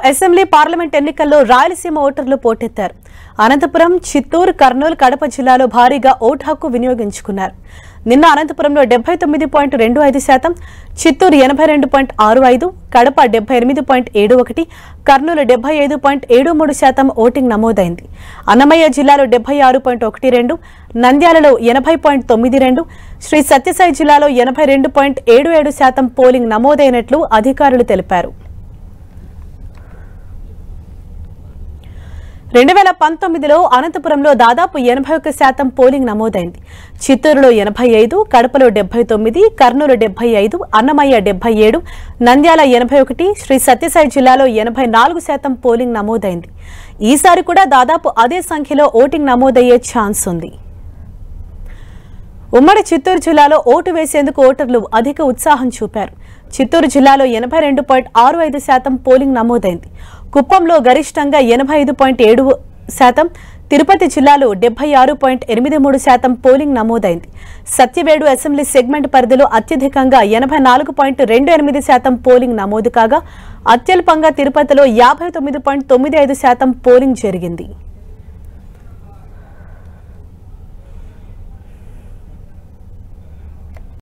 Assembly parliament ఎన్నికల్లో రాయలసీమ ఓటర్లు పోటెత్తారు. అనంతపురం, చిత్తూరు, కర్నూలు, కడప జిల్లాలో భారీగా ఓటు హక్కు వినియోగించుకున్నారు. నిన్న అనంతపురంలో 79.25%, చిత్తూరు 82.65%, కడప 78.71%, కర్నూలు 75.73% ఓటింగ్ నమోదైంది. అన్నమయ్య జిల్లాలో 76.12%, నంద్యాలలో 80.92%, శ్రీ సత్యసాయి జిల్లాలో 82.77% పోలింగ్ నమోదైనట్లు అధికారులు తెలిపారు. 2019లో అనంతపురంలో దాదాపు 81% పోలింగ్ నమోదైంది. చిత్తూరులో 85%, కడపలో 79%, కర్నూలు 75%, అన్నమయ్య 77%, నంద్యాల 81%, శ్రీ సత్యసాయి జిల్లాలో 84% పోలింగ్ నమోదైంది. ఈసారి కూడా దాదాపు అదే సంఖ్యలో ఓటింగ్ నమోదయ్యే ఛాన్స్ ఉంది. ఉమ్మడి చిత్తూరు జిల్లాలో ఓటు వేసేందుకు ఓటర్లు అధిక ఉత్సాహం చూపారు. చిత్తూరు జిల్లాలో 82.65% పోలింగ్ నమోదైంది. కుప్పంలో గరిష్టంగా 85.7%, తిరుపతి జిల్లాలో 76.83% పోలింగ్ నమోదైంది. సత్యవేడు అసెంబ్లీ సెగ్మెంట్ పరిధిలో అత్యధికంగా 84.28% పోలింగ్ నమోదు కాగా, అత్యల్పంగా తిరుపతిలో 59.95% పోలింగ్ జరిగింది.